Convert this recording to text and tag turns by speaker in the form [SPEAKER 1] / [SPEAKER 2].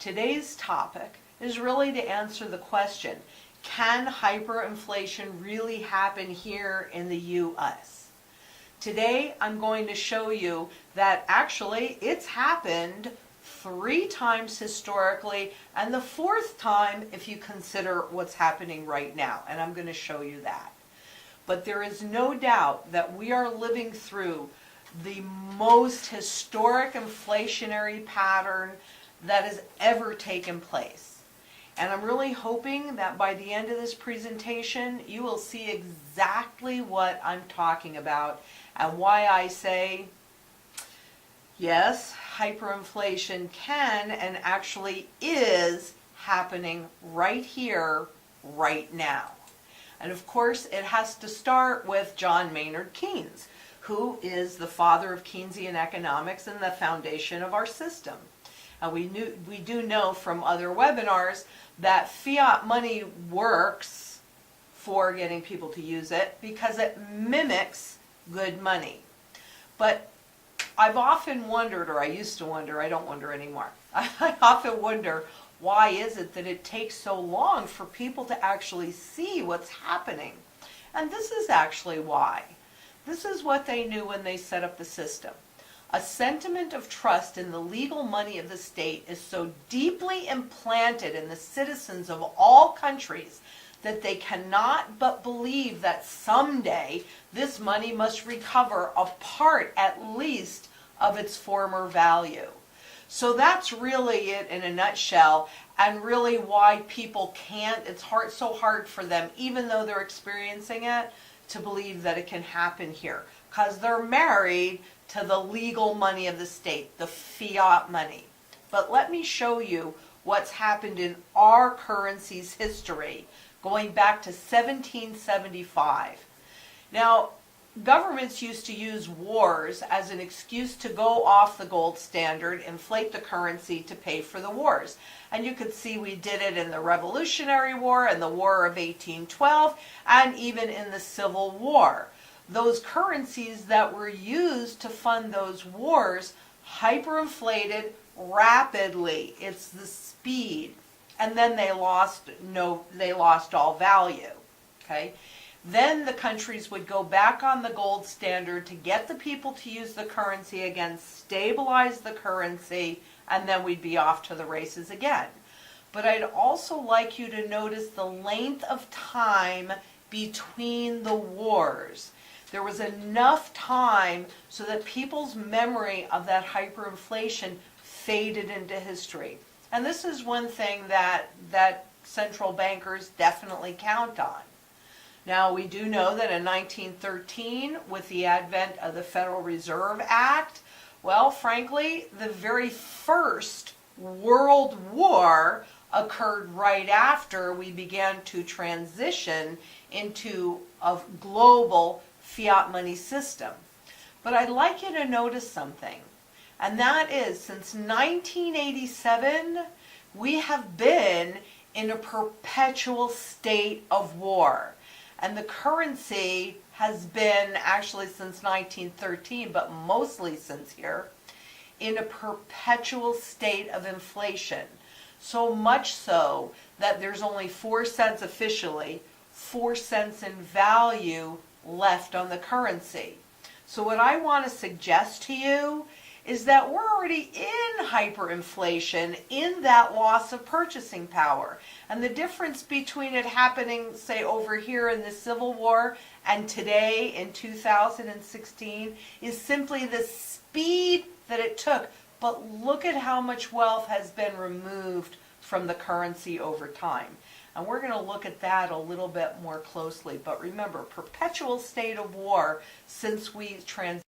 [SPEAKER 1] Today's topic is really to answer the question, can hyperinflation really happen here in the U.S.? Today I'm going to show you that actually it's happened 3 times historically, and the 4th time if you consider what's happening right now, and I'm going to show you that. But there is no doubt that we are living through the most historic inflationary pattern that has ever taken place. And I'm really hoping that by the end of this presentation, you will see exactly what I'm talking about and why I say, yes, hyperinflation can and actually is happening right here, right now. And of course, it has to start with John Maynard Keynes, who is the father of Keynesian economics and the foundation of our system. And we do know from other webinars that fiat money works for getting people to use it because it mimics good money. But I've often wondered, or I used to wonder, I don't wonder anymore, I often wonder, why is it that it takes so long for people to actually see what's happening? And this is actually why. This is what they knew when they set up the system. A sentiment of trust in the legal money of the state is so deeply implanted in the citizens of all countries that they cannot but believe that someday this money must recover a part at least of its former value. So that's really it in a nutshell, and really why people can't, it's so hard for them, even though they're experiencing it, to believe that it can happen here. Because they're married to the legal money of the state, the fiat money. But let me show you what's happened in our currency's history, going back to 1775. Now, governments used to use wars as an excuse to go off the gold standard, inflate the currency to pay for the wars. And you could see we did it in the Revolutionary War and the War of 1812, and even in the Civil War. Those currencies that were used to fund those wars hyperinflated rapidly. It's the speed. And then they lost all value. Okay? Then the countries would go back on the gold standard to get the people to use the currency again, stabilize the currency, and then we'd be off to the races again. But I'd also like you to notice the length of time between the wars. There was enough time so that people's memory of that hyperinflation faded into history. And this is one thing that central bankers definitely count on. Now, we do know that in 1913, with the advent of the Federal Reserve Act, well, frankly, the very first World War occurred right after we began to transition into a global fiat money system. But I'd like you to notice something, and that is, since 1987, we have been in a perpetual state of war. And the currency has been, actually since 1913, but mostly since here, in a perpetual state of inflation. So much so that there's only 4 cents officially, 4 cents in value left on the currency. So what I want to suggest to you is that we're already in hyperinflation, in that loss of purchasing power. And the difference between it happening, say, over here in the Civil War and today in 2016 is simply the speed that it took. But look at how much wealth has been removed from the currency over time. And we're going to look at that a little bit more closely. But remember, perpetual state of war since we